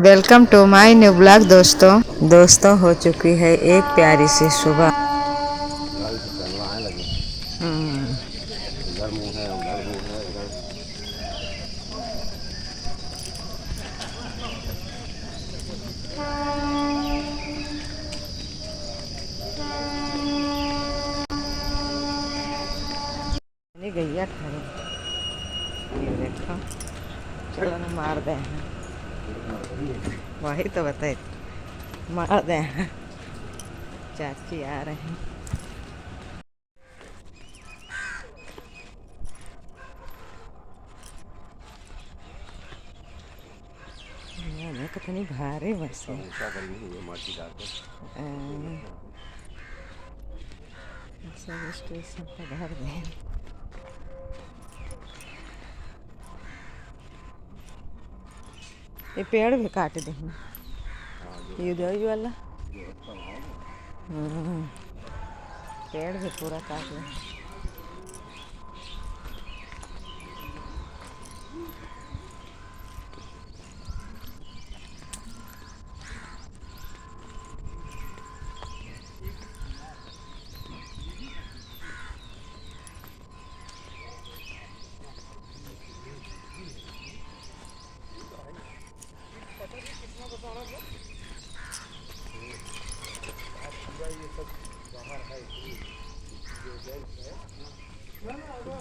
Welcome to my new blog दोस्तों हो चुकी है एक प्यारी सी सुबह। गाड़ी से चलवाने लगे। इधर मुंह है उधर मुंह है इधर। गैया खड़ी, ये देखो चलो ना मार दे हैं। वही तो बताए मार दे हैं। चाची आ रहे हैं। ये कितनी भारी बस है। ऊंचा करनी है ये माटी डाल के। सब स्टेशन पर घर दे। ये पेड़ भी काट दे ये दही वाला। पेड़ भी पूरा काट दे।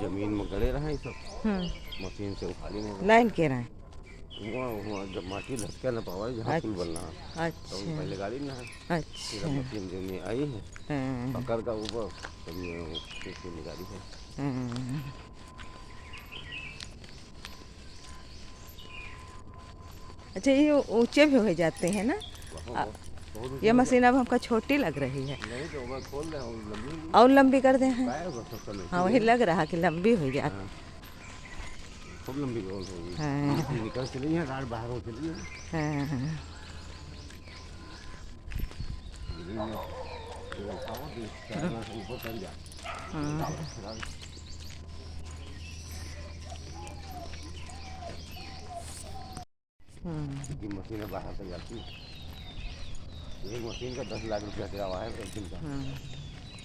जमीन में गड़े रहे सब। मशीन से उखाड़ी नहीं लाइन के रहे वहाँ जब माटी धसका न पावा जहाँ पुल बनना है। तो अच्छा पहले गाड़ी ना है। फिर अच्छा मशीन जो में आई है पकड़ का ऊपर तब निकाली है। अच्छा ये ऊंचे भी हो जाते हैं ना। ये मशीन अब हमको छोटी लग रही है। नहीं तो मैं खोल रहा हूँ लंबी और लंबी कर दे हैं। हाँ वही हाँ लग रहा कि लंबी हो गया। खूब लंबी गोल होगी। हाँ निकल चली है रात बाहर हो चली है। हाँ ऊपर कर जा। की मशीनें बाहर से जाती है। एक मशीन का 10 लाख रुपया किराया है एक दिन का।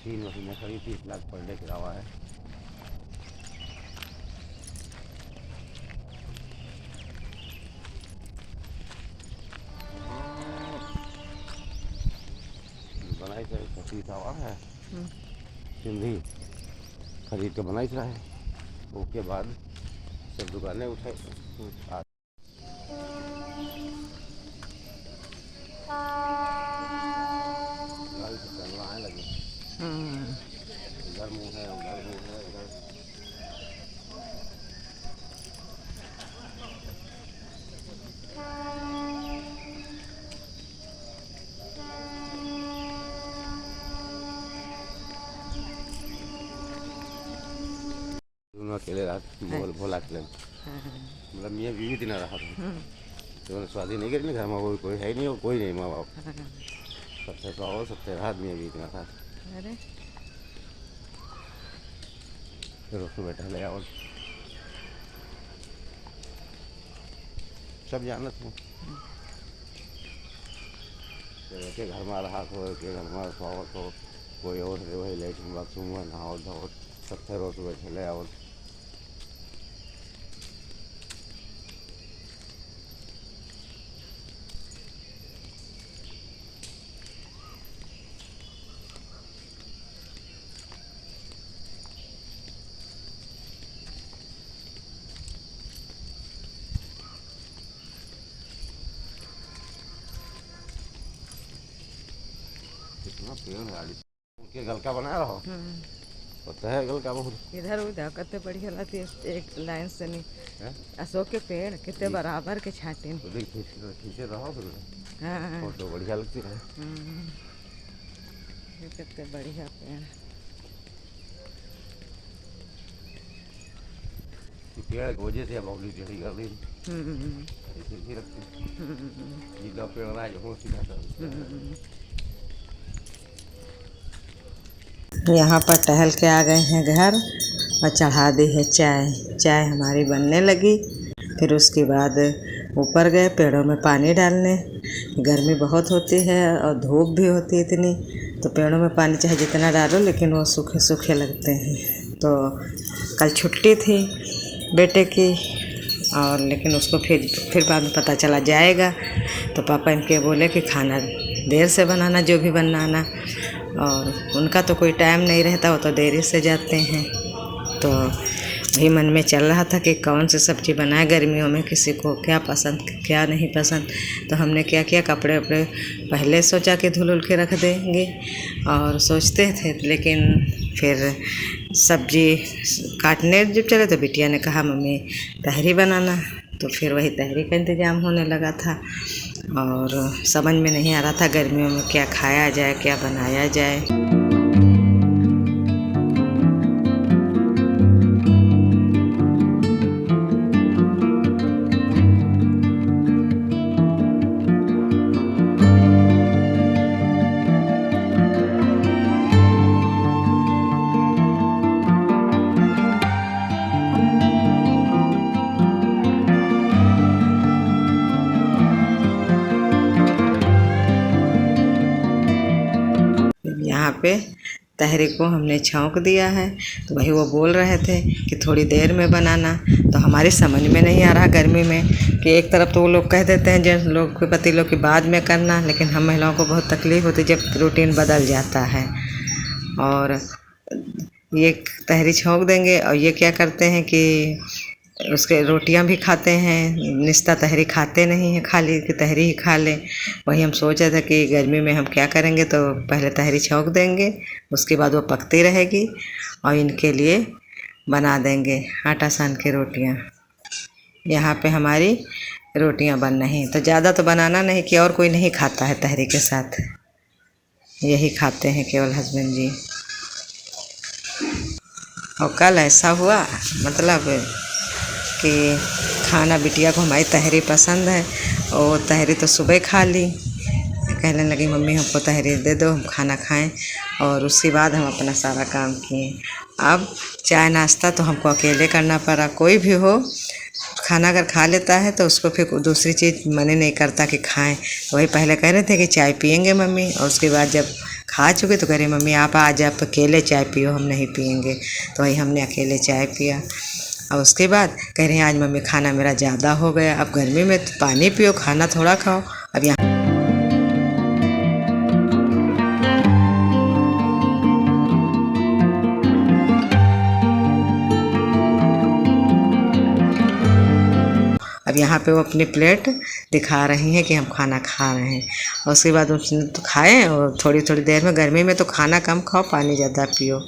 3 मशीनें खड़ी 30 लाख पर डे किराया है। बनाई से 30 हवा है सिंधी खरीद के बनाई रहा है। उसके बाद सब दुकानें उठाई गाड़ी से चलवाने लगे। इधर मुंह है उधर मुंह है इधर। दोनों अकेले रात भोला के मतलब मियाँ बीवी दिन रहा था। तो शादी नहीं करी घर में कोई है नहीं कोई नहीं माँ बाप सबसे पाओ सबसे रात मियाँ बीवी दिन था। अरे फिर उसको बैठा ले और सब जानत हूँ के घर में रहा हो के घर में स्वागत हो कोई और वही लेटरिन बाथरूम में नहाओ धो सब फिर उसको बैठे ले और कितना पेड़ है उनके गल का बनाया रहो होता है गल का बहुत इधर उधर कितने बढ़िया लगती है एक लाइन से नहीं। है। अशोक के पेड़ कितने बराबर के छाटे। खींचे रहो फिर हाँ फोटो बढ़िया लगती है। ये कितने बढ़िया पेड़। पेड़ की वजह से बाउंड्री टेढ़ी कर दी ऐसी रखती सीधा पेड़ रहा है जो सीधा कर। यहाँ पर टहल के आ गए हैं घर और चढ़ा दी है चाय। चाय हमारी बनने लगी। फिर उसके बाद ऊपर गए पेड़ों में पानी डालने। गर्मी बहुत होती है और धूप भी होती है इतनी, तो पेड़ों में पानी चाहे जितना डालो लेकिन वो सूखे सूखे लगते हैं। तो कल छुट्टी थी बेटे की, और लेकिन उसको फिर बाद में पता चला जाएगा, तो पापा इनके बोले कि खाना देर से बनाना जो भी बनाना, और उनका तो कोई टाइम नहीं रहता, वो तो देरी से जाते हैं। तो वही मन में चल रहा था कि कौन सी सब्ज़ी बनाए गर्मियों में, किसी को क्या पसंद क्या नहीं पसंद। तो हमने क्या किया, कपड़े वपड़े पहले सोचा कि धुल के रख देंगे और सोचते थे, लेकिन फिर सब्ज़ी काटने जब चले तो बिटिया ने कहा मम्मी तहरी बनाना, तो फिर वही तहरी का इंतज़ाम होने लगा था। और समझ में नहीं आ रहा था गर्मियों में क्या खाया जाए, क्या बनाया जाए। यहाँ पे तहरी को हमने छौंक दिया है, तो वही वो बोल रहे थे कि थोड़ी देर में बनाना। तो हमारी समझ में नहीं आ रहा गर्मी में कि एक तरफ तो वो लोग कह देते हैं जेंट्स लोग के पति लोग कि बाद में करना, लेकिन हम महिलाओं को बहुत तकलीफ़ होती जब रूटीन बदल जाता है। और ये तहरी छौंक देंगे और ये क्या करते हैं कि उसके रोटियां भी खाते हैं, निस्ता तहरी खाते नहीं हैं, खाली कि तहरी ही खा लें। वही हम सोच रहे थे कि गर्मी में हम क्या करेंगे, तो पहले तहरी छौंक देंगे, उसके बाद वो पकती रहेगी और इनके लिए बना देंगे आटा सान के रोटियां। यहाँ पे हमारी रोटियां बन रही, तो ज़्यादा तो बनाना नहीं कि और कोई नहीं खाता है तहरी के साथ, यही खाते हैं केवल हस्बैंड जी। और कल ऐसा हुआ मतलब कि खाना बिटिया को हमारी तहरी पसंद है, और तहरी तो सुबह खा ली, कहने लगी मम्मी हमको तहरी दे दो हम खाना खाएं। और उसके बाद हम अपना सारा काम किए। अब चाय नाश्ता तो हमको अकेले करना पड़ा। कोई भी हो खाना अगर खा लेता है तो उसको फिर दूसरी चीज़ मन ही नहीं करता कि खाएं। वही पहले कह रहे थे कि चाय पियेंगे मम्मी, और उसके बाद जब खा चुके तो कह रहे मम्मी आप आज आप अकेले चाय पियो, हम नहीं पियेंगे। तो वही हमने अकेले चाय पिया। और उसके बाद कह रहे हैं आज मम्मी खाना मेरा ज़्यादा हो गया, अब गर्मी में तो पानी पियो, खाना थोड़ा खाओ। अब यहाँ पे वो अपनी प्लेट दिखा रही हैं कि हम खाना खा रहे हैं। और उसके बाद उसने तो खाए, और थोड़ी थोड़ी देर में, गर्मी में तो खाना कम खाओ पानी ज़्यादा पियो।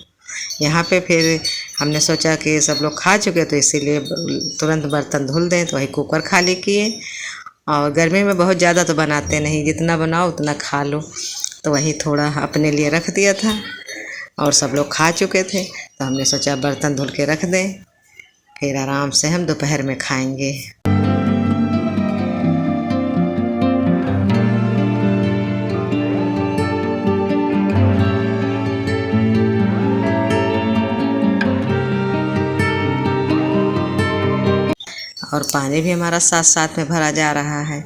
यहाँ पे फिर हमने सोचा कि सब लोग खा चुके तो इसीलिए तुरंत बर्तन धुल दें, तो वही कुकर खाली किए। और गर्मी में बहुत ज़्यादा तो बनाते नहीं, जितना बनाओ उतना खा लो, तो वही थोड़ा अपने लिए रख दिया था। और सब लोग खा चुके थे तो हमने सोचा बर्तन धुल के रख दें, फिर आराम से हम दोपहर में खाएंगे। और पानी भी हमारा साथ साथ में भरा जा रहा है,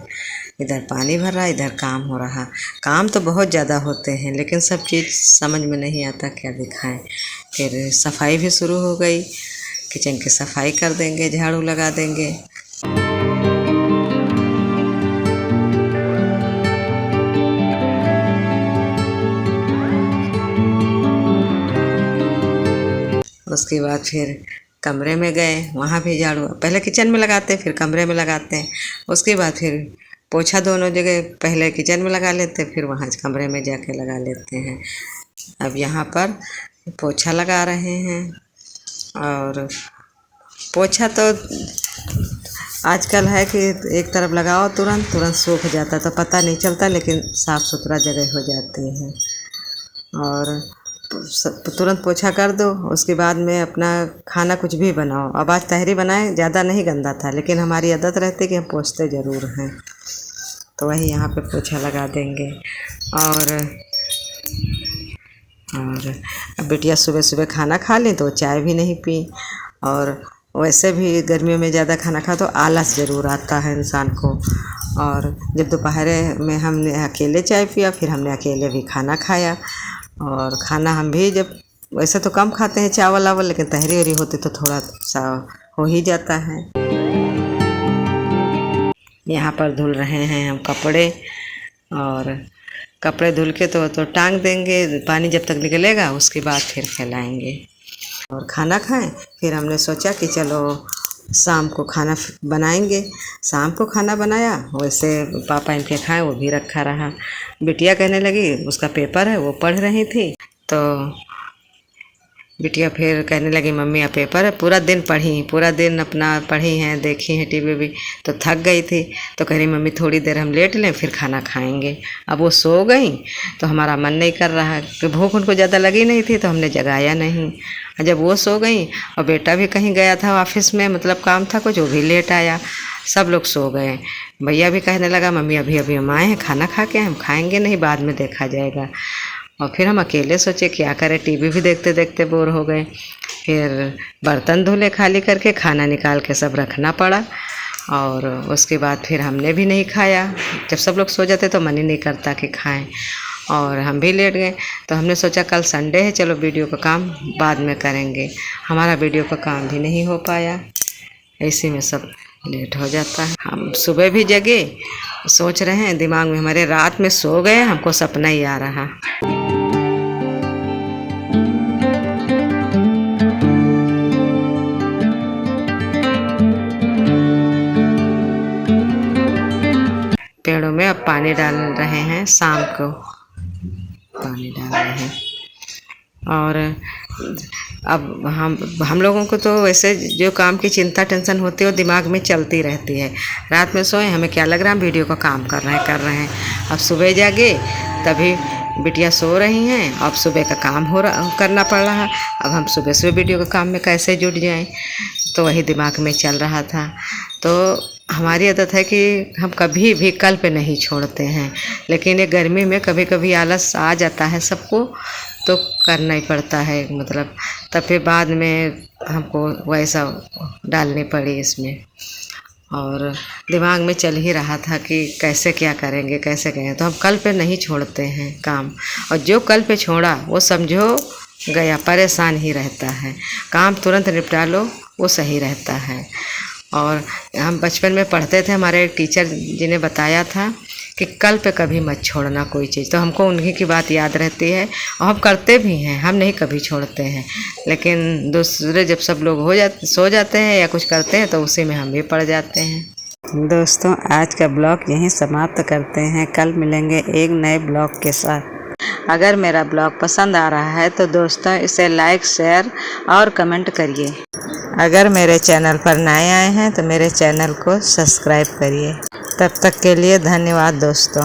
इधर पानी भर रहा है इधर काम हो रहा। काम तो बहुत ज़्यादा होते हैं, लेकिन सब चीज़ समझ में नहीं आता क्या दिखाएं। फिर सफाई भी शुरू हो गई, किचन की सफाई कर देंगे, झाड़ू लगा देंगे। उसके बाद फिर कमरे में गए, वहाँ भी झाड़ू पहले किचन में लगाते हैं फिर कमरे में लगाते हैं। उसके बाद फिर पोछा दोनों जगह, पहले किचन में लगा लेते हैं फिर वहाँ कमरे में जाके लगा लेते हैं। अब यहाँ पर पोछा लगा रहे हैं, और पोछा तो आजकल है कि एक तरफ लगाओ तुरंत तुरंत सूख जाता, तो पता नहीं चलता, लेकिन साफ़ सुथरा जगह हो जाती है। और तुरंत पोछा कर दो, उसके बाद में अपना खाना कुछ भी बनाओ। अब आज तहरी बनाए, ज़्यादा नहीं गंदा था, लेकिन हमारी आदत रहती है कि हम पोछते ज़रूर हैं, तो वही यहाँ पे पोछा लगा देंगे। और अब बिटिया सुबह सुबह खाना खा ली तो चाय भी नहीं पी, और वैसे भी गर्मियों में ज़्यादा खाना खा तो आलस ज़रूर आता है इंसान को। और जब दोपहर में हमने अकेले चाय पिया, फिर हमने अकेले भी खाना खाया। और खाना हम भी जब वैसे तो कम खाते हैं चावल वावल, लेकिन तहरी वहरी होती तो थोड़ा सा हो ही जाता है। यहाँ पर धुल रहे हैं हम कपड़े, और कपड़े धुल के तो टांग देंगे, पानी जब तक निकलेगा उसके बाद फिर फैलाएंगे और खाना खाएं। फिर हमने सोचा कि चलो शाम को खाना बनाएंगे। शाम को खाना बनाया, वैसे पापा इनके खाए, वो भी रखा रहा। बिटिया कहने लगी उसका पेपर है, वो पढ़ रही थी, तो बिटिया फिर कहने लगी मम्मी अब पेपर है, पूरा दिन पढ़ी, पूरा दिन अपना पढ़ी हैं, देखी हैं टीवी भी, तो थक गई थी। तो कह रही मम्मी थोड़ी देर हम लेट लें फिर खाना खाएंगे। अब वो सो गई तो हमारा मन नहीं कर रहा, कि भूख उनको ज़्यादा लगी नहीं थी तो हमने जगाया नहीं। जब वो सो गई और बेटा भी कहीं गया था ऑफिस में, मतलब काम था कुछ, वो भी लेट आया, सब लोग सो गए। भैया भी कहने लगा मम्मी अभी अभी हम आए हैं, खाना खा के हम खाएंगे नहीं, बाद में देखा जाएगा। और फिर हम अकेले सोचे क्या करें, टीवी भी देखते देखते बोर हो गए। फिर बर्तन धुले खाली करके, खाना निकाल के सब रखना पड़ा। और उसके बाद फिर हमने भी नहीं खाया, जब सब लोग सो जाते तो मन ही नहीं करता कि खाएं, और हम भी लेट गए। तो हमने सोचा कल संडे है, चलो वीडियो का काम बाद में करेंगे। हमारा वीडियो का काम भी नहीं हो पाया, ऐसे में सब लेट हो जाता है। हम सुबह भी जगे, सोच रहे हैं दिमाग में हमारे, रात में सो गए, हमको सपना ही आ रहा। पेड़ों में अब पानी डाल रहे हैं, शाम को पानी डाल रहे हैं। और अब हम लोगों को तो वैसे जो काम की चिंता टेंशन होती है वो दिमाग में चलती रहती है। रात में सोए, हमें क्या लग रहा है हम वीडियो का काम कर रहे हैं। अब सुबह जागे तभी बिटिया सो रही हैं, अब सुबह का काम करना पड़ रहा है। अब हम सुबह वीडियो के काम में कैसे जुट जाएं, तो वही दिमाग में चल रहा था। तो हमारी आदत है कि हम कभी भी कल पे नहीं छोड़ते हैं, लेकिन ये गर्मी में कभी कभी आलस आ जाता है सबको, तो करना ही पड़ता है, मतलब तब फिर बाद में हमको वैसा डालनी पड़ी इसमें। और दिमाग में चल ही रहा था कि कैसे क्या करेंगे, कैसे करेंगे, तो हम कल पे नहीं छोड़ते हैं काम। और जो कल पे छोड़ा वो समझो गया, परेशान ही रहता है। काम तुरंत निपटा लो, वो सही रहता है। और हम बचपन में पढ़ते थे, हमारे टीचर जी ने बताया था कि कल पे कभी मत छोड़ना कोई चीज़, तो हमको उन्हीं की बात याद रहती है और हम करते भी हैं, हम नहीं कभी छोड़ते हैं। लेकिन दूसरे जब सब लोग सो जाते हैं या कुछ करते हैं तो उसी में हम भी पड़ जाते हैं। दोस्तों आज का ब्लॉग यहीं समाप्त करते हैं, कल मिलेंगे एक नए ब्लॉग के साथ। अगर मेरा ब्लॉग पसंद आ रहा है तो दोस्तों इसे लाइक, शेयर और कमेंट करिए। अगर मेरे चैनल पर नए आए हैं तो मेरे चैनल को सब्सक्राइब करिए। तब तक के लिए धन्यवाद दोस्तों।